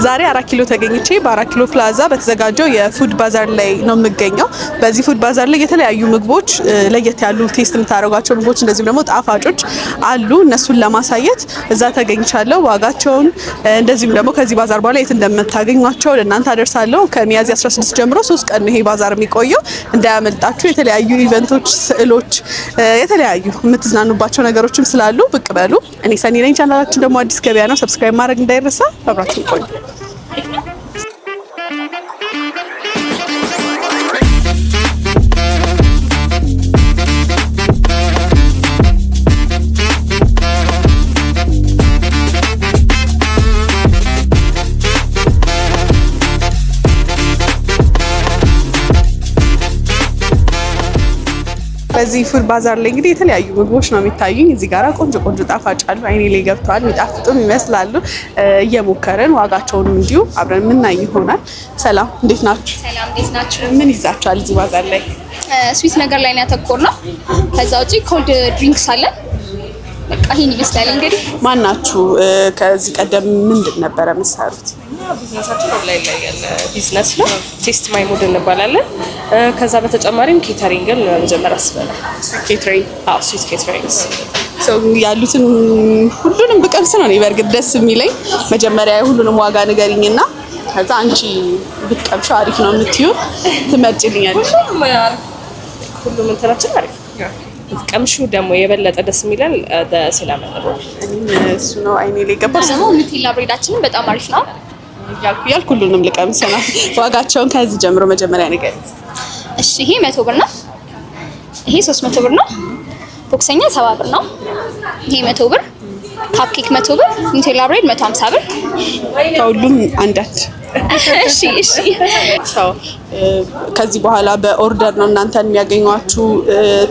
ዛሬ 4 ኪሎ ተገኝቼ በ4 ኪሎ ፕላዛ በተዘጋጀው የፉድ ባዛር ላይ ነው የምገኘው። በዚህ ፉድ ባዛር ላይ የተለያዩ ምግቦች ለየት ያሉ ቴስት የምታደርጓቸው ምግቦች እንደዚሁም ደግሞ ጣፋጮች አሉ። እነሱን ለማሳየት እዛ ተገኝቻለሁ። ዋጋቸውን እንደዚሁም ደግሞ ከዚህ ባዛር በኋላ የት እንደምታገኟቸው ለእናንተ አደርሳለሁ። ከሚያዝያ 16 ጀምሮ 3 ቀን ነው ይሄ ባዛር የሚቆየው። እንዳያመልጣችሁ። የተለያዩ ኢቨንቶች፣ ስዕሎች፣ የተለያዩ የምትዝናኑባቸው ነገሮችም ስላሉ ብቅ በሉ። እኔ ሰኒ ነኝ። ቻናላችን ደግሞ አዲስ ገበያ ነው። ሰብስክራይብ ማድረግ እንዳይረሳ። አብራችሁ ቆዩ። በዚህ ፉድ ባዛር ላይ እንግዲህ የተለያዩ ምግቦች ነው የሚታዩኝ። እዚህ ጋራ ቆንጆ ቆንጆ ጣፋጭ አሉ። አይኔ ላይ ገብተዋል። የሚጣፍጡም ይመስላሉ። እየሞከረን ዋጋቸውንም እንዲሁ አብረን የምናይ ይሆናል። ሰላም፣ እንዴት ናችሁ? ሰላም፣ እንዴት ናችሁ? ምን ይዛችኋል እዚህ ባዛር ላይ? ስዊት ነገር ላይ ነው ያተኮርነው። ከዛ ውጪ ኮልድ ድሪንክስ አለ። በቃ ይሄን ይመስላል። እንግዲህ ማን ናችሁ? ከዚህ ቀደም ምንድን ነበረ የምትሰሩት? ቢዝነሳችን ኦንላይን ላይ ያለ ቢዝነስ ነው። ቴስት ማይ ሙድ እንባላለን። ከዛ በተጨማሪም ኬተሪንግን ለመጀመር አስበናል። ኬተሪንግ? አዎ፣ ስዊት ኬተሪንግስ ያሉትን ሁሉንም ብቀምስ ነው እኔ በእርግጥ ደስ የሚለኝ። መጀመሪያ ሁሉንም ዋጋ ንገሪኝና ከዛ አንቺ ብትቀምሺ አሪፍ ነው የምትዩ ትመርጪልኛለሽ። ሁሉም እንትናችን አሪፍ ቀምሹ ደግሞ የበለጠ ደስ የሚላል በሰላም ነው። እሱ ነው አይኔ ላይ ገባ። ደግሞ ኑቴላ ብሬዳችንን በጣም አሪፍ ነው ያልኩ ሁሉንም ልቀምስ ነው። ዋጋቸውን ከዚህ ጀምሮ መጀመሪያ ንገሪኝ። እሺ፣ ይሄ 100 ብር ነው። ይሄ 300 ብር ነው። ቦክሰኛ 70 ብር ነው። ይሄ 100 ብር። ካፕኬክ 100 ብር። ኑቴላ ብሬድ 150 ብር። ከሁሉም አንዳንድ። እሺ እሺ። ከዚህ በኋላ በኦርደር ነው እናንተን የሚያገኟችሁ?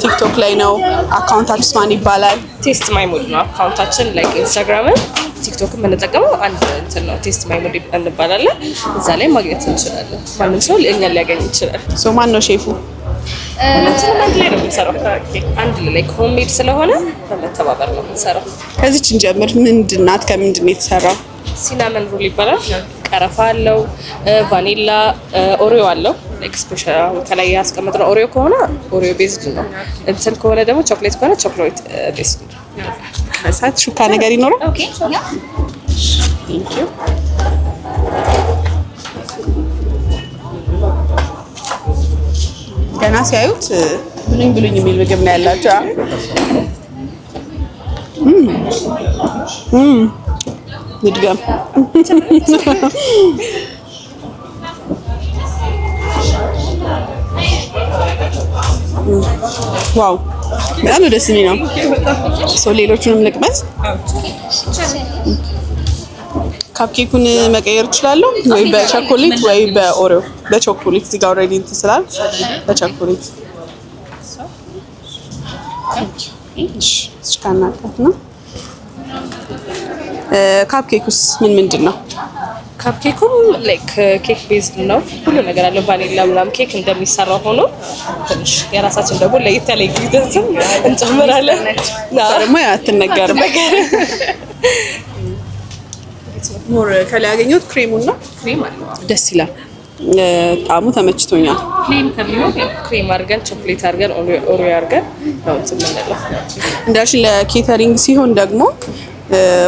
ቲክቶክ ላይ ነው? አካውንታችሁስ ማን ይባላል? ቴስት ማይ ሙድ ነው አካውንታችን። ላይክ ኢንስታግራምን ቲክቶክን የምንጠቀመው አንድ እንትን ነው። ቴስት ማይ ሙድ እንባላለን። እዛ ላይ ማግኘት እንችላለን። ማንም ሰው እኛን ሊያገኝ ይችላል። ማን ነው ሼፉ? ሁላችንም አንድ ላይ ነው የምንሰራው። አንድ ላይ ሆምሜድ ስለሆነ በመተባበር ነው የምንሰራው። ከዚች እንጀምር። ምንድን ናት? ከምንድን ነው የተሰራው? ሲናመን ሮል ይባላል። ቀረፋ አለው፣ ቫኒላ፣ ኦሪዮ አለው። ስፔሻል ከላይ ያስቀመጥነው ኦሪዮ ከሆነ ኦሪዮ ቤዝድ ነው። እንትን ከሆነ ደግሞ ቾክሌት ከሆነ ቾክሌት ቤዝድ ነው። ከሳት ሹካ ነገር ይኖረው? ኦኬ ያ ቴንክ ዩ። ገና ሲያዩት ብሉኝ ብሉኝ የሚል ምግብ ነው ያላቸው። ይድገም። ዋው፣ በጣም ደስ የሚል ነው። ሌሎቹንም ልቅመስ። ካፕኬኩን መቀየር እችላለሁ ወይ በቸኮሌት ወይ በኦሪዮ? በቸኮሌት እዚህ ጋር ኦልሬዲ እንትን ስላል በቸኮሌት። እሺ ካናቀት ነው። ካፕኬኩስ ምንድን ነው? ካፕኬኩም ላይክ ኬክ ቤዝድ ነው። ሁሉ ነገር አለው። ቫኒላ ምናምን ኬክ እንደሚሰራው ሆኖ ትንሽ የራሳችን ደግሞ ለየት ያለ ኢንግሪዲየንት እንጨምራለን። ደግሞ አትነገርም። ሞር ከላይ ያገኘሁት ክሬሙን ነው። ክሬም አለው። ደስ ይላል። ጣዕሙ ተመችቶኛል። ክሬም ከሚሆን ክሬም አድርገን ቾክሌት አድርገን ኦሪዮ አድርገን ነው እንትን የምንለው። እንዳልሽኝ ለኬተሪንግ ሲሆን ደግሞ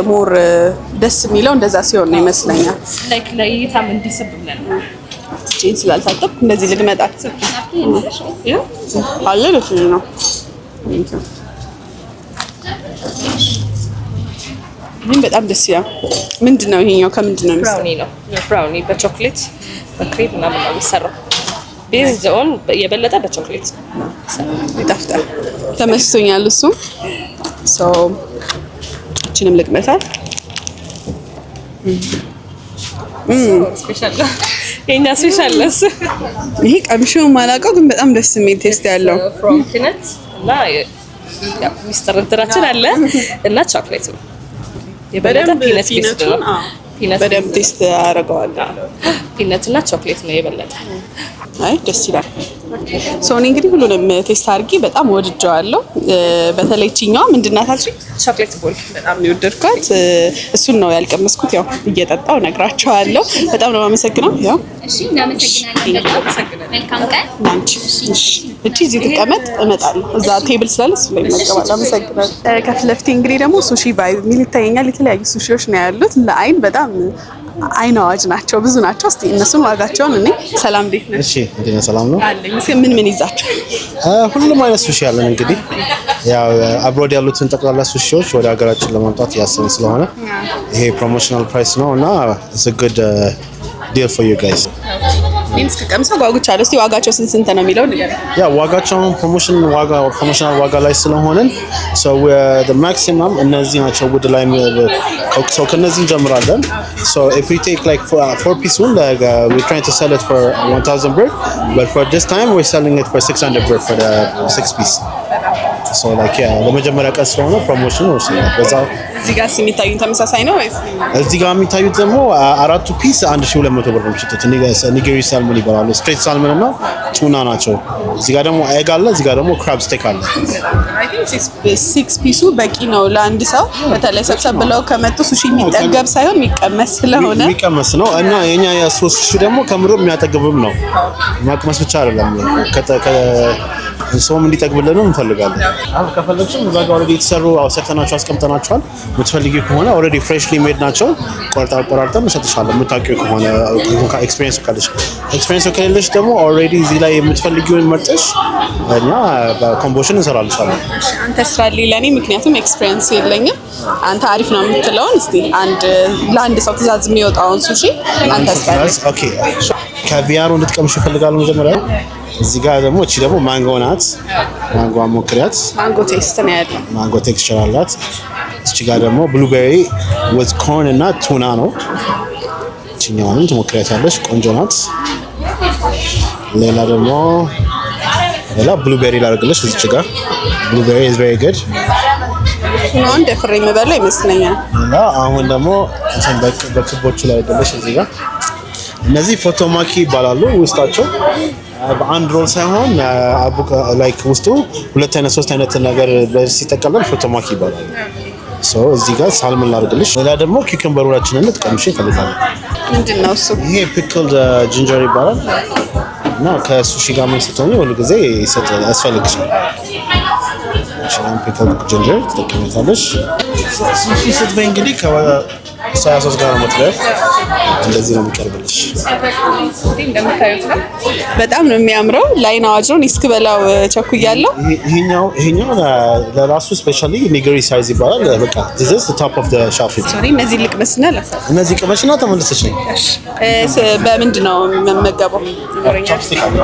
ሞር ደስ የሚለው እንደዛ ሲሆን ነው ይመስለኛል። ላይክ ለእይታም እንዲስብ ብለን እጄን ስላልታጠብኩ እንደዚህ ልግመጣት አለ። ደስ ነው። ምን በጣም ደስ ይላል። ምንድን ነው ይሄኛው? ከምንድን ነው የሚሰራው? ብራውኒ ነው። ብራውኒ በቾክሌት በክሬም ምናምን ነው የሚሰራው። ቤዝድ ኦን የበለጠ በቾክሌት ይጣፍጣል። ተመስቶኛል እሱ። እችንም ልቅመሳል። ስፔሻል ነው የኛ ስፔሻል ነው እሱ። ይሄ ቀምሼው ማላውቀው ግን በጣም ደስ የሚል ቴስት ያለው ፍሮም ፒነት እና ያው ሚስተር እንትናችን አለ እና ቾክሌት ነው። የበለጠ ፒነት ቤዝድ ነው። ፒነት በደንብ ቴስት አደርገዋለሁ። ፒነት እና ቾክሌት ነው የበለጠ። አይ ደስ ይላል። ሶኒ እንግዲህ ሁሉንም ቴስት አድርጌ በጣም ወድጀዋለሁ። በተለይ ቺኛዋ ምንድናት አልሽ? ቾክሌት ቦል በጣም ነው የወደድኳት። እሱን ነው ያልቀመስኩት። ያው እየጠጣው ነግራቸዋለሁ። በጣም ነው የማመሰግነው። ያው እሺ እናመሰግናለን። መልካም ቀን ላንቺ። እቺ እዚህ ተቀመጥ፣ እመጣለሁ። እዛ ቴብል ስላለ እሱ ላይ መቀበል። አመሰግናለሁ። ከፊት ለፊቴ እንግዲህ ደግሞ ሱሺ ቫይብ የሚል ይታየኛል። የተለያዩ ሱሺዎች ነው ያሉት። ለአይን በጣም አይን አዋጅ ናቸው፣ ብዙ ናቸው። እስቲ እነሱን ዋጋቸውን እኔ ሰላም እንዴት ነሽ? እሺ እንዴት ሰላም ነው አለኝ። ምን ምን ይዛቸው? ሁሉም አይነት ሱሺ አለን። እንግዲህ ያው አብሮድ ያሉትን ጠቅላላ ሱሺዎች ወደ ሀገራችን ለማምጣት ያሰብን ስለሆነ ይሄ ፕሮሞሽናል ፕራይስ ነው እና it's a good deal for you guys። እኔም እስከቀምሰው ጓጉቻለሁ። እስቲ ዋጋቸው ስንት ነው የሚለው ንገረኝ። ያ ዋጋቸው ፕሮሞሽናል ዋጋ ላይ ስለሆነን so the maximum እነዚህ ናቸው ውድ ላይ so ከነዚህ እንጀምራለን. So if we take like 4 piece one like we're trying to sell it for 1000 birr, but for this time we're selling it for 600 birr for the 6 piece. So like yeah ለመጀመሪያ ቀን ስለሆነ ፕሮሞሽን ነው ስለሆነ በዛው እዚህ ጋር የሚታዩት ተመሳሳይ ነው ወይስ? እዚህ ጋር የሚታዩት ደግሞ አራቱ ፒስ 1200 ብር ነው የሚሸጡት። ኒጌሪ ሳልመን ይባላሉ። ስትሬት ሳልመን እና ቱና ናቸው። እዚህ ጋር ደግሞ ኤግ አለ። እዚህ ጋር ደግሞ ክራብ ስቴክ አለ። አይ ቲንክ 6 ፒሱ በቂ ነው ለአንድ ሰው። በተለይ ሰብሰብ ብለው ከመጡ ሱሺ የሚጠገብ ሳይሆን የሚቀመስ ስለሆነ የሚቀመስ ነው እና የኛ የሶስት ሱሺ ደግሞ ከምሮ የሚያጠግብም ነው። ማቅመስ ብቻ አይደለም። ሰውም እንዲጠግብልን እንፈልጋለን። አሁን ከፈለግሽም እዛ ጋር ኦልሬዲ የተሰሩ ሰርተናቸው አስቀምጠናቸዋል። የምትፈልጊው ከሆነ ኦልሬዲ ፍሬሽሊ ሜድ ናቸው። ቆርጠን እንሰጥሻለን። የምታውቂው ከሆነ ኤክስፒሪየንስ ካለሽ፣ ኤክስፒሪየንስ ከሌለሽ ደግሞ ኦልሬዲ እዚህ ላይ የምትፈልጊውን መርጠሽ እኛ በኮምቦሽን እንሰራልሻለን። አንተ ስራልኝ ለኔ፣ ምክንያቱም ኤክስፒሪየንስ የለኝም። አንተ አሪፍ ነው የምትለውን እስቲ ለአንድ ሰው ትእዛዝ የሚወጣውን ሱሺ አንተ ስራልኝ። ኦኬ ካቪያሩ እንድትቀምሽ እፈልጋለሁ መጀመሪያ። እዚህ ጋር ደግሞ እቺ ደግሞ ማንጎ ናት። ማንጎ ሞክሪያት። ማንጎ ቴስት ነው ያለው። ማንጎ ቴክስቸር አላት። እቺ ጋር ደግሞ ብሉቤሪ with corn እና ቱና ነው። እቺኛውንም ትሞክሪያታለሽ። ቆንጆ ናት። ሌላ ደግሞ ብሉቤሪ ላደርግልሽ። እዚህ ጋር ብሉቤሪ is very good። ቱናውን ደፍሬ የምበላ ይመስለኛል። እና አሁን ደግሞ እንትን በክቦቹ ላይ አደረሽ። እዚህ ጋር እነዚህ ፎቶማኪ ይባላሉ። ውስጣቸው በአንድ ሮል ሳይሆን ላይክ ውስጡ 2 አይነት 3 አይነት ነገር ሲጠቀለል ፎቶማኪ ይባላል። ሶ እዚህ ጋር ሳልመን ላድርግልሽ። ሌላ ደግሞ ኪውከምበሮችን እንጥቀምሽ ይፈልጋል። ምንድነው እሱ? ይሄ ፒክልድ ጂንጀር ይባላል እና ከሱሺ ጋር ምን ስትሆኚ ሁሉ ጊዜ ያስፈልግሻል። እሺም ፒክልድ ጂንጀር ትጠቀሚታለሽ። ሱሺ ስትበይ እንግዲህ ከሶያ ሶስ ጋር ነው የምትበይው። እንደዚህ ነው የሚቀርብልሽ። እንደምታዩት ነው። በጣም ነው የሚያምረው። ላይን አዋጅ ነው። እስክበላው ቸኩያለሁ። ይሄኛው ለራሱ ስፔሻሊ ኒገሪ ሳይዝ ይባላል። በቃ this is the top of the shelf። ሶሪ እነዚህ ልቅመስና ላሳብ። እነዚህ ቅመሽና ተመልሰሽ ነው። በምንድን ነው የምመገበው? ቾፕስቲክ አለ።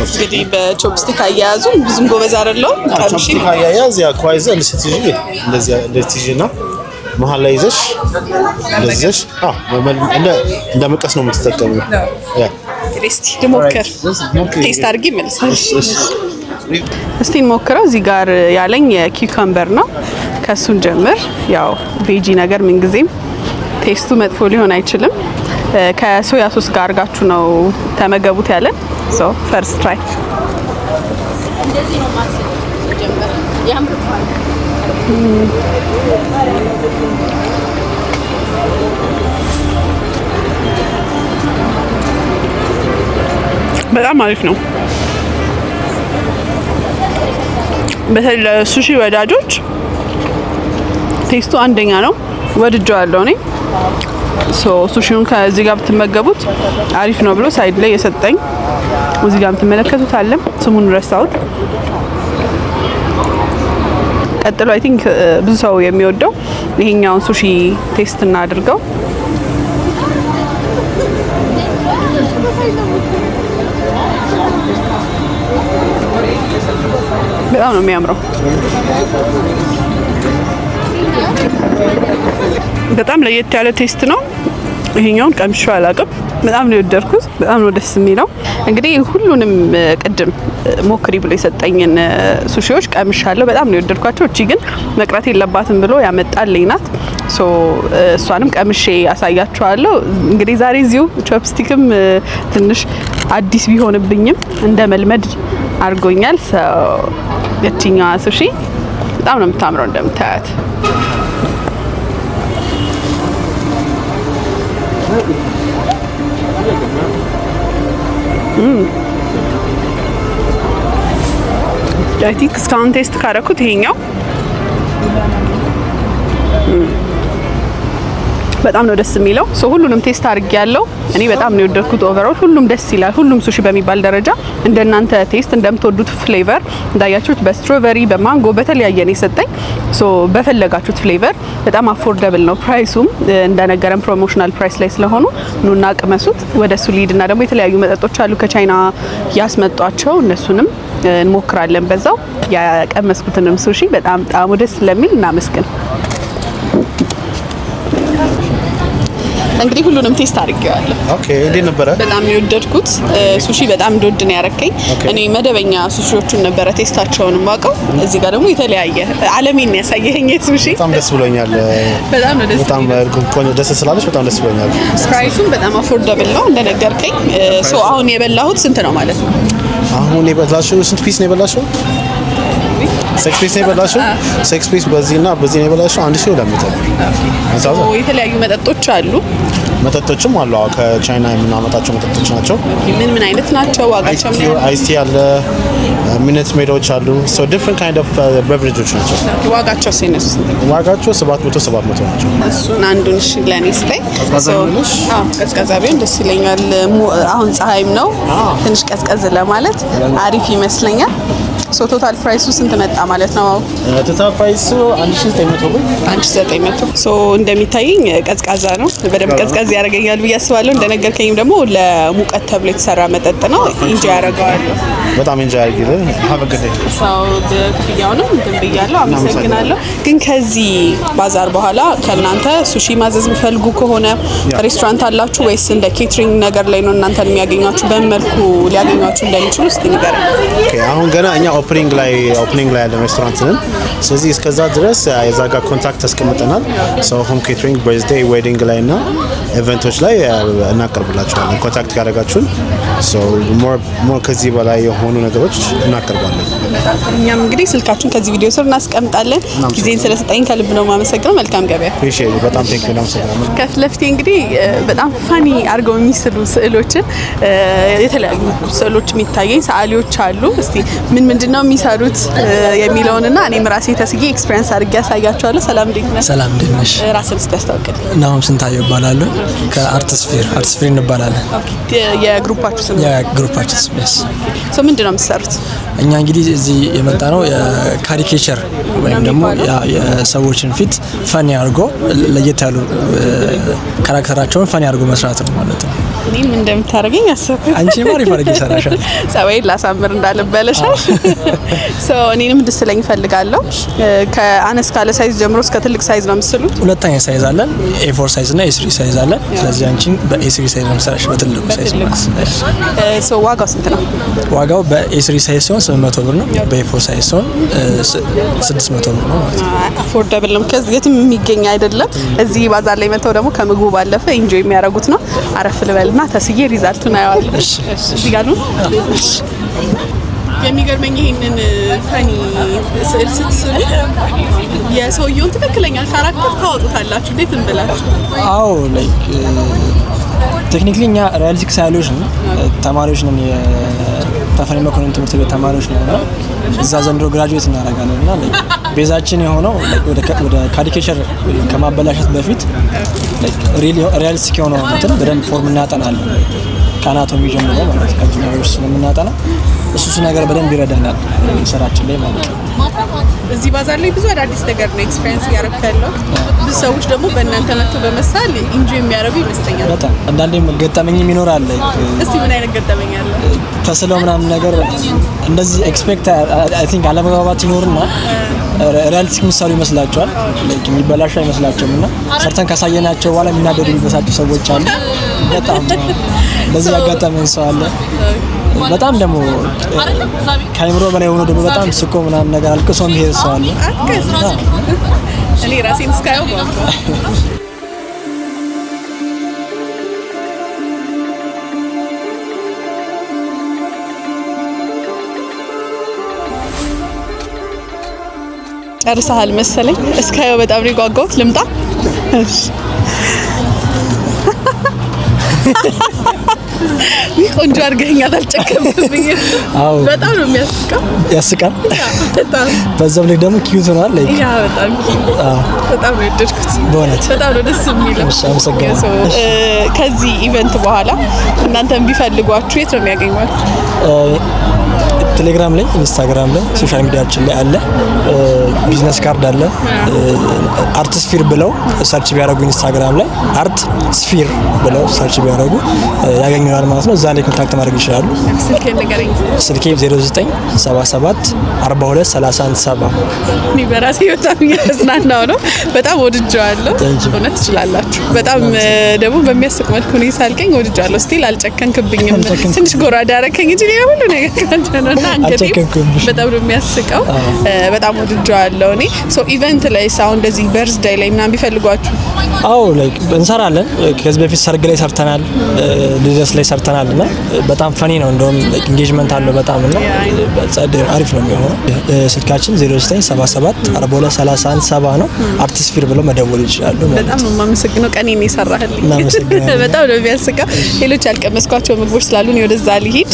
እንግዲህ በቾፕስቲክ አያያዙ ብዙም ጎበዝ አይደለሁም። ቾፕስቲክ አያያዝ ያ ኳይዘ እንደዚህ እና መሀል ላይ ይዘሽ እንደዚህ እንደ መቀስ ነው የምትጠቀሚው። ያ እስቲ ልሞክር። ቴስት አድርጌ እመልሳለሁ። እስቲ እንሞክረው። እዚህ ጋር ያለኝ የኪውከምበር ነው። ከሱን ጀምር። ያው ቬጂ ነገር ምንጊዜም ቴስቱ መጥፎ ሊሆን አይችልም። ከሶያ ሶስ ጋር አድርጋችሁ ነው ተመገቡት ያለን። ሶ ፈርስት ትራይ እንደዚህ ነው ማለት ጀምር። ያምራል። በጣም አሪፍ ነው። በተለይ ለሱሺ ወዳጆች ቴስቱ አንደኛ ነው። ወድጄዋለሁ እኔ። ሱሺውን ከዚህ ጋር ብትመገቡት አሪፍ ነው ብሎ ሳይድ ላይ የሰጠኝ እዚህ ጋር የምትመለከቱት አለ። ስሙን ረሳሁት። ቀጥሎ አይ ቲንክ ብዙ ሰው የሚወደው ይሄኛውን ሱሺ ቴስት እናድርገው። በጣም ነው የሚያምረው። በጣም ለየት ያለ ቴስት ነው። ይሄኛውን ቀምሼው አላውቅም። በጣም ነው የወደድኩት። በጣም ነው ደስ የሚለው። እንግዲህ ሁሉንም ቅድም ሞክሪ ብሎ የሰጠኝን ሱሺዎች ቀምሻለሁ። በጣም ነው የወደድኳቸው። እቺ ግን መቅረት የለባትም ብሎ ያመጣልኝ ናት። እሷንም ቀምሼ ያሳያችኋለሁ። እንግዲህ ዛሬ እዚሁ ቾፕስቲክም ትንሽ አዲስ ቢሆንብኝም እንደ መልመድ አድርጎኛል። የትኛዋ ሱሺ በጣም ነው የምታምረው እንደምታያት። አይ ቲንክ እስካሁን ቴስት ካደረኩት ይሄኛው በጣም ነው ደስ የሚለው። ሁሉንም ቴስት አድርጌ ያለው እኔ በጣም ነው የወደድኩት። ኦቨርኦል ሁሉም ደስ ይላል። ሁሉም ሱሺ በሚባል ደረጃ እንደናንተ ቴስት እንደምትወዱት ፍሌቨር እንዳያችሁት በስትሮበሪ በማንጎ በተለያየ ነው የሰጠኝ። በፈለጋችሁት ፍሌቨር በጣም አፎርደብል ነው። ፕራይሱም እንደነገረን ፕሮሞሽናል ፕራይስ ላይ ስለሆኑ ኑና ቅመሱት። ወደ እሱ ሊድና ደግሞ የተለያዩ መጠጦች አሉ ከቻይና ያስመጧቸው እነሱንም እንሞክራለን። በዛው ያቀመስኩትንም ሱሺ በጣም ጣዕሙ ደስ ስለሚል እናመስግን። እንግዲህ ሁሉንም ቴስት አድርጌዋለሁ። ኦኬ እንዴት ነበረ? በጣም የወደድኩት ሱሺ በጣም እንደወድ ነው ያረከኝ። እኔ መደበኛ ሱሺዎቹን ነበረ ቴስታቸውን ማውቀው። እዚህ ጋር ደግሞ የተለያየ ዓለሜን ያሳየኝ ሱሺ በጣም ደስ ብሎኛል። በጣም ነው ደስ በጣም ቆንጆ ደስ ስላለሽ በጣም ደስ ብሎኛል። ፕራይሱም በጣም አፎርደብል ነው እንደነገርከኝ። አሁን የበላሁት ስንት ነው ማለት ነው? አሁን የበላሽው ስንት ፒስ ነው የበላሽው? 6 ፒስ ነው የበላሽው? 6 ፒስ በዚህና በዚህ ነው የበላሽው 1200 ብር። የተለያዩ መጠጦች አሉ። መጠጦችም አሉ። ከቻይና የምናመጣቸው መጠጦች ናቸው። ምን አይነት ናቸው? ዋጋቸው አይስ ቲ አለ፣ ሚኒት ሜዶች አሉ። ሶ ዲፈረንት ካይንድ ኦፍ ቤቨሬጆች ናቸው። ዋጋቸው ሲነስ ዋጋቸው 700 ናቸው። እሱን አንዱን እሺ ለኔ ስጠኝ። ቀዝቀዛ ቢሆን ደስ ይለኛል። አሁን ፀሐይም ነው ትንሽ ቀዝቀዝ ለማለት አሪፍ ይመስለኛል። ቶታል ፕራይሱ ስንት መጣ ማለት ነው? ቶታል ፕራይሱ 1900 ብር። 1900 እንደሚታየኝ ቀዝቃዛ ነው። በደንብ ቀዝቃዝ ያደርገኛል ብዬ አስባለሁ። እንደነገርከኝም ደግሞ ለሙቀት ተብሎ የተሰራ መጠጥ ነው። ኢንጆይ ያደርገዋለሁ። በጣም ኢንጆይ አድርጊልኝ። ሀቭ አ ጉድ ዴይ። ክፍያውንም እንትን ብያለሁ። አመሰግናለሁ። ግን ከዚህ ባዛር በኋላ ከእናንተ ሱሺ ማዘዝ የሚፈልጉ ከሆነ ሬስቶራንት አላችሁ ወይስ እንደ ኬትሪንግ ነገር ላይ ነው እናንተን የሚያገኟችሁ? በምን መልኩ ሊያገኟችሁ እንደሚችሉ እስቲ ንገረኝ። ኦኬ አሁን ገና እኛ ኦፕኒንግ ላይ ያለ ሬስቶራንት ነን። ስለዚህ እስከዛ ድረስ የዛ ጋር ኮንታክት አስቀምጠናል። ሆም ኬትሪንግ በርዝዴይ ዌዲንግ ላይ እና ኢቨንቶች ላይ እናቀርብላችኋለን። ኮንታክት ካደረጋችሁን ሞር ከዚህ በላይ የሆኑ ነገሮች እናቀርባለን። እኛም እንግዲህ ስልካችሁን ከዚህ ቪዲዮ ስር እናስቀምጣለን። ጊዜን ስለሰጠኝ ከልብ ነው የማመሰግነው። መልካም ገበያ። በጣም ቴንክ ዩ እናመሰግናለን። ከፊት ለፊቴ እንግዲህ በጣም ፋኒ አድርገው የሚስሉ ስዕሎችን የተለያዩ ስዕሎች የሚታየኝ ሰዓሊዎች አሉ። እስቲ ምንድነው የሚሰሩት የሚለውንና እኔም ራሴ ተስዬ ኤክስፒሪየንስ አድርጌ ያሳያቸዋለሁ። ሰላም እንዴት ነሽ? ሰላም እንዴት ነሽ? ራስን ስታስተዋውቅልኝ። ናሆም ስንታየው እባላለሁ። ከአርት ስፌር እንባላለን። የግሩፓችሁ ስም? የግሩፓችን ስም ምንድነው የምትሰሩት? እኛ እንግዲህ እዚህ የመጣ ነው የካሪኬቸር ወይም ደግሞ የሰዎችን ፊት ፈኒ አድርጎ ለየት ያሉ ካራክተራቸውን ፈኒ አድርጎ መስራት ነው ማለት ነው። እኔም እንደምታደርገኝ አሰብኩ። አንቺ ማሪፍ አድርጌ ይሰራሻል። ጸባይን ላሳምር እንዳልበለሻል። እኔንም እንድትለኝ እፈልጋለሁ። ከአነስ ካለ ሳይዝ ጀምሮ እስከ ትልቅ ሳይዝ ነው የምትስሉት? ሁለት አይነት ሳይዝ አለን። ኤ4 ሳይዝ እና ኤ3 ሳይዝ አለን። ስለዚህ አንቺን በኤ3 ሳይዝ ነው የምሰራሽ፣ በትልቁ ሳይዝ ማለት ነው። ዋጋው ስንት ነው? ዋጋው በኤ3 ሳይዝ ሲሆን 700 ብር ነው። በኤ4 ሳይዝ ሲሆን 600 ብር ነው ማለት ነው። አፎርደብል ነው። የትም የሚገኝ አይደለም። እዚህ ባዛር ላይ መተው ደግሞ ከምግቡ ባለፈ ኢንጆይ የሚያደርጉት ነው። አረፍ ልበልና ተስዬ ሪዛልቱን አየዋለሁ። እዚህ ጋር ነው የሚገርመኝ። ይሄንን ፈኒ ስዕል ስትስሉ የሰውየውን ትክክለኛ ካራክተር ታወጡታላችሁ? እንዴት እንብላችሁ? አዎ ላይክ ቴክኒክሊ እኛ ሪያሊስቲክ ሳይሎች ነን፣ ተማሪዎች ነን፣ የተፈሪ መኮንን ትምህርት ቤት ተማሪዎች ነን እና እዛ ዘንድሮ ግራጁዌት እናደርጋለን እና ቤዛችን የሆነው ወደ ካሪኬቸር ከማበላሸት በፊት ሪያሊስቲክ የሆነው እንትን በደንብ ፎርም እናጠናለን። ከአናቶሚ ጀምሮ ማለት ከዚህ ነገሮች ስለምናጠና እሱ ነገር በደንብ ይረዳናል ስራችን ላይ ማለት ነው። እዚህ ባዛር ላይ ብዙ አዳዲስ ነገር ነው ኤክስፒሪየንስ እያደረኩ ያለው። ብዙ ሰዎች ደግሞ በእናንተ መጥተው በመሳል ኢንጆይ የሚያደርጉ ይመስለኛል። በጣም አንዳንዴም ገጠመኝም ይኖራል። እስቲ ምን አይነት ገጠመኝ አለ? ተስለው ምናምን ነገር እንደዚህ ኤክስፔክት አይ ቲንክ አለመግባባት ይኖርና ሪያሊስቲክ ምሳሌ ይመስላቸዋል፣ ላይክ የሚበላሽ አይመስላቸውም እና ሰርተን ካሳየናቸው በኋላ የሚናደዱ የሚበሳጩ ሰዎች አሉ። በጣም በዚህ ያጋጠመን ሰው አለ። በጣም ደግሞ ከአይምሮ በላይ ሆኖ ደግሞ በጣም ስቆ ምናምን ነገር አልቅሶ የሚሄድ ሰው አለ። እኔ ራሴን እስካየው ጨርሰሃል መሰለኝ። እስካየው በጣም ነው የጓጓሁት። ልምጣ? እሺ ቆንጆ አድርገኸኛል። አልጨከምክብኝ። አዎ በጣም ነው የሚያስቀው። ያስቃል። በጣም በዛም ላይ ደግሞ ኪዩት ሆኗል። ላይክ ያ በጣም በጣም ነው የወደድኩት። በእውነት በጣም ነው ደስ የሚለው። እሺ አመሰግናለሁ። ከዚህ ኢቨንት በኋላ እናንተም ቢፈልጓችሁ የት ነው የሚያገኟችሁ? ቴሌግራም ላይ፣ ኢንስታግራም ላይ፣ ሶሻል ሚዲያችን ላይ አለ። ቢዝነስ ካርድ አለ። አርት ስፊር ብለው ሰርች ቢያደርጉ ኢንስታግራም ላይ አርት ስፊር ብለው ሰርች ቢያደርጉ ያገኙናል ማለት ነው። እዛ ላይ ኮንታክት ማድረግ ይችላሉ። ስልኬ 0977 42 31 እኔ በራሴ በጣም እየተዝናናው ነው። በጣም ወድጄዋለሁ። እውነት ትችላላችሁ። በጣም ደግሞ በሚያስቅ መልኩ ነው ሳልከኝ ወድጄዋለሁ። ስቲል አልጨከንክብኝም። ትንሽ ጎራዳ አደረከኝ እንጂ ሌላ ሁሉ ነገር ካንተ ነውና እንግዲህ በጣም ነው የሚያስቀው። በጣም ወድጄዋለሁ እኔ። ሶ ኢቨንት ላይ ሳው እንደዚህ በርዝዴይ ላይ ምናምን ቢፈልጓችሁ አው ላይክ እንሰራለን። ከዚህ በፊት ሰርግ ላይ ሰርተናል፣ ልደት ላይ ሰርተናል እና በጣም ፈኒ ነው። እንደውም ኢንጌጅመንት አለው በጣም እና አሪፍ ነው የሚሆነው። ስልካችን 0977 42 31 70 ነው። አርቲስት ፊር ብለው መደወል ይችላሉ። በጣም ነው የማመሰግነው። ቀኔ ነው የሰራህልኝ። በጣም ነው የሚያስቀው። ሌሎች ያልቀመስኳቸው ምግቦች ስላሉ ነው ወደዛ ልሂድ።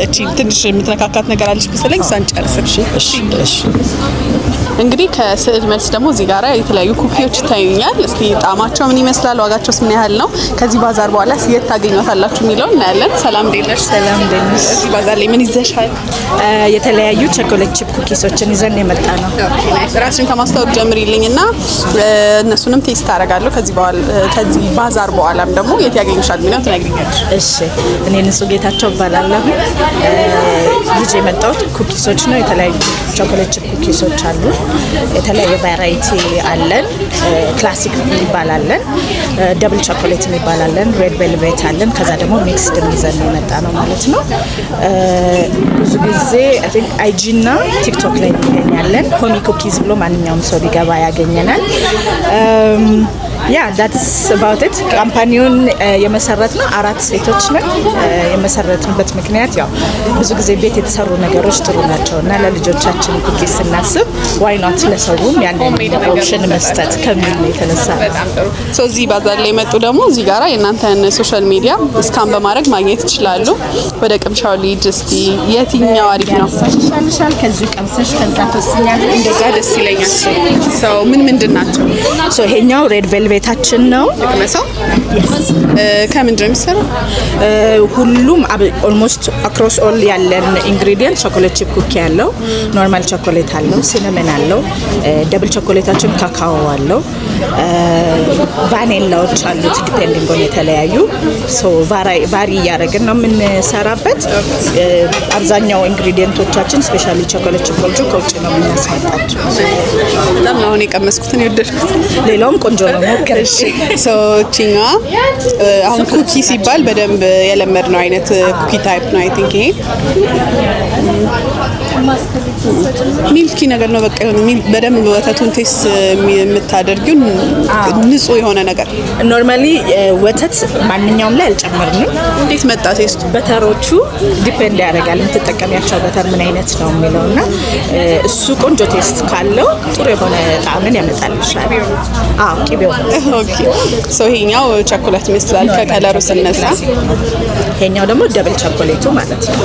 እቺ ትንሽ የምትነካካት ነገር አለች መሰለኝ። እሷን ጨርስ። እሺ እንግዲህ ከስዕል መልስ ደግሞ እዚህ ጋር የተለያዩ ኩኪዎች ይታዩኛል። እስቲ ጣዕማቸው ምን ይመስላል፣ ዋጋቸውስ ምን ያህል ነው፣ ከዚህ ባዛር በኋላ የት ታገኟታላችሁ የሚለው እናያለን። ሰላም ደለሽ። ሰላም ደለሽ። እዚህ ባዛር ላይ ምን ይዘሻል? የተለያዩ ቸኮሌት ቺፕ ኩኪሶችን ይዘን የመጣ ነው። ራስሽን ከማስተዋወቅ ጀምሪልኝና እነሱንም ቴስት አደርጋለሁ። ከዚህ ባዛር በኋላም ደግሞ የት ያገኙሻል የሚለው ትነግሪኛለሽ። እሺ እኔ ንጹህ ጌታቸው እባላለሁ። ይዤ የመጣሁት ኩኪሶች ነው። የተለያዩ ቾኮሌት ቺፕ ኩኪሶች አሉ። የተለያየ ቫራይቲ አለን። ክላሲክ የሚባላለን፣ ደብል ቾኮሌት የሚባላለን፣ ሬድ ቬልቬት አለን። ከዛ ደግሞ ሚክስድ ይዘን የመጣ ነው ማለት ነው። ብዙ ጊዜ አይጂ እና ቲክቶክ ላይ እንገኛለን። ሆሚ ኩኪዝ ብሎ ማንኛውም ሰው ቢገባ ያገኘናል። ያ ዳትስ አባውት ኢት። ካምፓኒውን የመሰረት ነው 4 ሴቶች ነን። የመሰረትንበት ምክንያት ያው ብዙ ጊዜ ቤት የተሰሩ ነገሮች ጥሩ ናቸውና ለልጆቻችን ኩኪስ ስናስብ ዋይ ኖት ለሰውም ያንን ኦፕሽን መስጠት ከሚል ነው የተነሳ። በጣም ጥሩ። ሶ እዚህ ባዛር ላይ መጡ ደግሞ እዚህ ጋራ የእናንተን ሶሻል ሚዲያ ስካን በማድረግ ማግኘት ይችላሉ። ወደ ቅምሻው ሊድ እስቲ የትኛው አሪፍ ነው? ሻልሻል ከዚህ ቀምሰሽ ከዛ ተወስኛለሽ። እንደዛ ደስ ይለኛል። ሶ ምንድን ናቸው? ሶ ይሄኛው ሬድ ቬልቬታችን ነው። ቅመሰው ከምንድን ነው የሚሰራው? ሁሉም ኦልሞስት አክሮስ ኦል ያለን ኢንግሪዲየንት ቾኮሌት ቺፕ ኩኪ ያለው፣ ኖርማል ቾኮሌት አለው፣ ሲነመን አለው፣ ደብል ቾኮሌታችን ካካኦ አለው፣ ቫኒላዎች አሉት። ዲፔንዲንግ ኦን የተለያዩ ሶ ቫሪ እያደረግን ነው የምንሰራበት። አብዛኛው ኢንግሪዲየንቶቻችን ስፔሻሊ ቾኮሌት ቺፖቹ ከውጭ ነው የምናስመጣቸው። በጣም ነው አሁን የቀመስኩትን የወደድኩት። ሌላውም ቆንጆ ነው። ሞክረሽ ሶ ቺኛዋ አሁን ኩኪ ሲባል በደንብ የለመድነው አይነት ኩኪ ታይፕ ነው። አይ ቲንክ ይሄ ሚልኪ ነገር ነው። በቃ የሆነ በደንብ ወተቱን ቴስት የምታደርጊው ንጹህ የሆነ ነገር። ኖርማሊ ወተት ማንኛውም ላይ አልጨመርንም። እንዴት መጣ ቴስቱ? በተሮቹ ዲፔንድ ያደርጋል የምትጠቀሚያቸው በተር ምን አይነት ነው የሚለውና እሱ ቆንጆ ቴስት ካለው ጥሩ የሆነ ጣዕምን ያመጣልሻል። አዎ ቂቤው። ኦኬ ሶ ይሄኛው ቸኮሌት ይመስላል ከከለሩ ስነሳ። ይሄኛው ደግሞ ደብል ቸኮሌቱ ማለት ነው።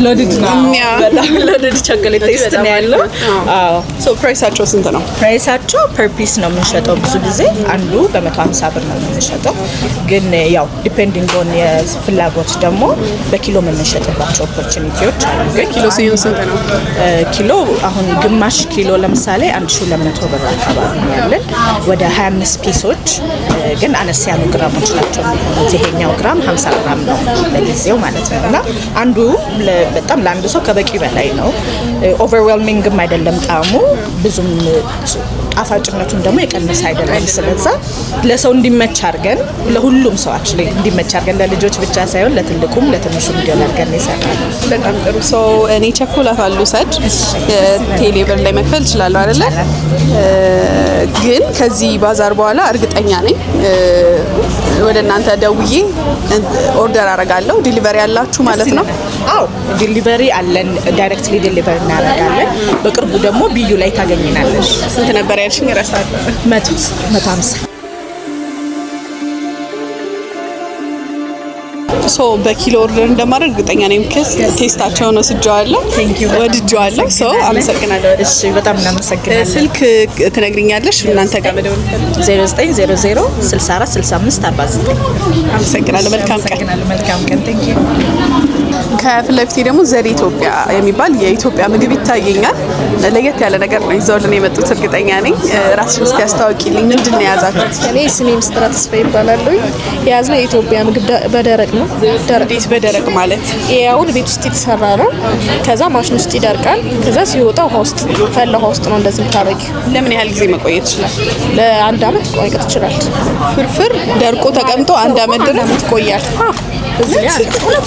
ሎድድ ነው። በጣም ሎድድ ቸኮሌት ቴስት ነው ያለው። አዎ ሶ ፕራይሳቸው ስንት ነው? ፕራይሳቸው ፐር ፒስ ነው የምንሸጠው። ብዙ ጊዜ አንዱ በ150 ብር ነው የምንሸጠው። ግን ያው ዲፔንዲንግ ኦን የፍላጎት ደግሞ በኪሎ የምንሸጥባቸው ኦፖርቹኒቲዎች አሉ። ግን ኪሎ ስንት ነው? ኪሎ አሁን ግማሽ ኪሎ ለምሳሌ 1200 ብር አካባቢ ነው ያለን። ወደ 25 ፒሶች ግን አነስ ያሉ ግራሞች ናቸው የሚሆኑት። ይሄኛው ግራም 50 ግራም ነው ለጊዜው ማለት ነው እና አንዱ በጣም ለአንድ ሰው ከበቂ በላይ ነው። ኦቨርዌልሚንግም አይደለም ጣዕሙ፣ ብዙም ጣፋጭነቱን ደግሞ የቀነሰ አይደለም። ስለዚህ ለሰው እንዲመች አድርገን ለሁሉም ሰው አክቹሊ እንዲመች አድርገን ለልጆች ብቻ ሳይሆን ለትልቁም ለትንሹም እንዲሆን አድርገን ይሰራል። በጣም ጥሩ። ሶ እኔ ቸኮላት አሉ ሰድ ቴሌብር ላይ መክፈል እችላለሁ አይደለ? ግን ከዚህ ባዛር በኋላ እርግጠኛ ነኝ ወደ እናንተ ደውዬ ኦርደር አደርጋለሁ። ዲሊቨሪ ያላችሁ ማለት ነው? አዎ ዲሊቨሪ አለን። ዳይሬክትሊ ዲሊቨሪ እናደርጋለን። በቅርቡ ደግሞ ቢዩ ላይ ታገኝናለሽ። ስንት ነበር ያልሽኝ? እረሳለሁ። 150 ሶ በኪሎ ኦርደር እንደማድረግ እርግጠኛ ነኝ። ቴስታቸውን ወስጄዋለሁ፣ ወድጄዋለሁ። ሶ አመሰግናለሁ። እሺ በጣም እናመሰግናለን። ስልክ ትነግሪኛለሽ? እናንተ ጋር መደወል 0900 64 65 49 አመሰግናለሁ። መልካም ቀን። መልካም ቀን። ቴንክ ዩ። ከፊት ለፊቴ ደግሞ ዘዴ ኢትዮጵያ የሚባል የኢትዮጵያ ምግብ ይታየኛል። ለየት ያለ ነገር ነው ይዘውልን የመጡት እርግጠኛ ነኝ። ራስሽን እስቲ ያስታውቂልኝ። ምንድን ነው የያዛችሁት? እኔ ስሜ ምስጥራ ተስፋ ይባላል። የያዝነው የኢትዮጵያ ምግብ በደረቅ ነው። እንዴት በደረቅ ማለት? ይሄ አሁን ቤት ውስጥ የተሰራ ነው። ከዛ ማሽን ውስጥ ይደርቃል። ከዛ ሲወጣ ውሃ ውስጥ ፈላ ውሃ ውስጥ ነው እንደዚህ የምታረጊ። ለምን ያህል ጊዜ መቆየት ይችላል? ለ1 አመት ቆይቀት ይችላል። ፍርፍር ደርቆ ተቀምጦ 1 አመት ድረስ ይቆያል። እዚህ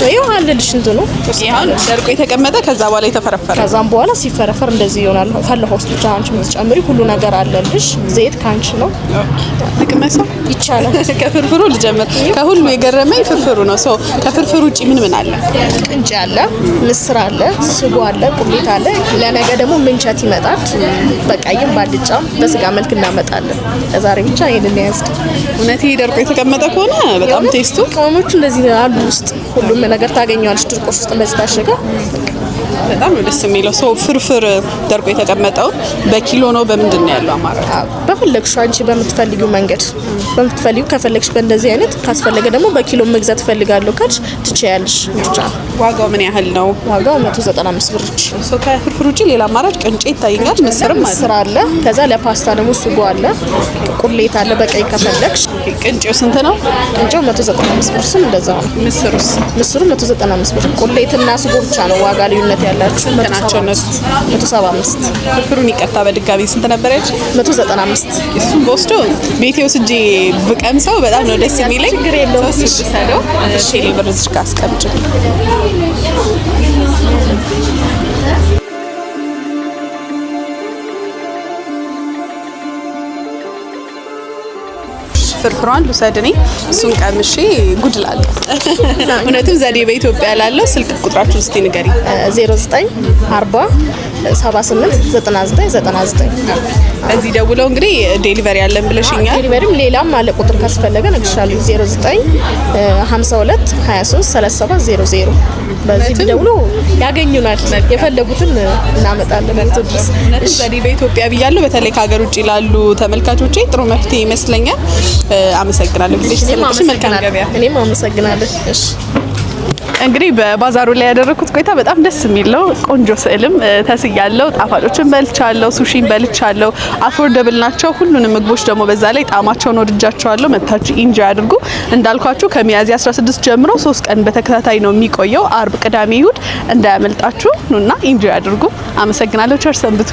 ይሄው አለልሽ እንትኑ ይሄን ደርቆ የተቀመጠ ከዛ በኋላ የተፈረፈረ ከዛም በኋላ ሲፈረፈር እንደዚህ ይሆናል። ፈላ ውሃ ውስጥ ብቻ አንቺ የምትጨምሪ ሁሉ ነገር አለልሽ። ዘይት ካንቺ ነው። ልቅመሰው ይቻላል። ከፍርፍሩ ልጀምር። ከሁሉ የገረመኝ ፍርፍሩ ነው። ሶ ከፍርፍሩ ውጪ ምን አለ? ቅንጭ አለ፣ ምስር አለ፣ ስጎ አለ፣ ቁሌት አለ። ለነገ ደግሞ ምንቸት ይመጣል። በቀይም ባልጫም በስጋ መልክ እናመጣለን። ለዛሬ ብቻ ይሄንን ያዝድ። እውነት ይሄ ደርቆ የተቀመጠ ከሆነ በጣም ቴስቱ ቅመሞቹ እንደዚህ አሉ ውስጥ ሁሉም ነገር ታገኘዋለሽ። ድርቆሽ ውስጥ እንደዚህ ታሸገ በጣም ደስ የሚለው። ሶ ፍርፍር ደርቆ የተቀመጠው በኪሎ ነው? በምንድን ነው ያለው አማራጭ? በፈለግሽው አንቺ በምትፈልጊው መንገድ በምትፈልጊው ከፈለግሽ በእንደዚህ አይነት ካስፈለገ ደግሞ በኪሎ መግዛት ፈልጋለሁ ካልሽ ትችያለሽ። ብቻ ዋጋው ምን ያህል ነው? ዋጋው 195 ብር። ሶ ከፍርፍር ውጪ ሌላ አማራጭ ቅንጬ ይታየኛል። ምስርም አለ። ከዛ ለፓስታ ደግሞ ስጎ አለ፣ ቁሌት አለ። በቀይ ከፈለግሽ ቅንጬው ስንት ነው? ቅንጬው 195 ብር። እሱም እንደዛ ነው። ምስሩ 195 ብር። ቁሌትና ስጎ ብቻ ነው ዋጋ ልዩነት ያላችሁ። ናቸው እነሱ 175። ፍርፍሩን ይቅርታ በድጋሚ ስንት ነበር ያልሽ? 195። እሱን በወስዶ ቤቴ ወስጄ ብቀምሰው በጣም ነው ደስ የሚለኝ። ችግር የለውም። ሼሊ ብር እዚህ ጋር አስቀምጪ። ፍርፍሯን ልውሰድ እኔ። እሱን ቀምሼ ጉድ እላለሁ። እውነትም ዘዴ በኢትዮጵያ ላለው ስልክ ቁጥራችሁ እስቲ ንገሪ። 0940 78 99 99 እዚህ ደውለው እንግዲህ ዴሊቨሪ ያለን ብለሽኛል። ዴሊቨሪም ሌላም አለ። ቁጥር ካስፈለገ ነግሻለሁ። 09 52 23 37 00 በዚህ ቢደውሉ ያገኙናል። የፈለጉትን እናመጣለን። ድረስ ዘዴ በኢትዮጵያ ብያለሁ። በተለይ ከሀገር ውጭ ላሉ ተመልካቾቼ ጥሩ መፍትሄ ይመስለኛል። አመሰግናለሁ። ጊዜ ስለተሽ መልካም ገበያ። እኔም አመሰግናለሁ። እሺ እንግዲህ በባዛሩ ላይ ያደረኩት ቆይታ በጣም ደስ የሚል ነው። ቆንጆ ስዕልም ተስያለሁ። ጣፋጮችን በልቻለሁ፣ ሱሺን በልቻለሁ። አፎርደብል ናቸው ሁሉንም ምግቦች ደግሞ በዛ ላይ ጣዕማቸውን ወድጃቸዋለሁ። መታችሁ ኢንጆይ አድርጉ። እንዳልኳችሁ ከሚያዝያ 16 ጀምሮ 3 ቀን በተከታታይ ነው የሚቆየው። አርብ፣ ቅዳሜ፣ እሁድ እንዳያመልጣችሁ ኑና ኢንጆይ አድርጉ። አመሰግናለሁ። ቸር ሰንብቱ።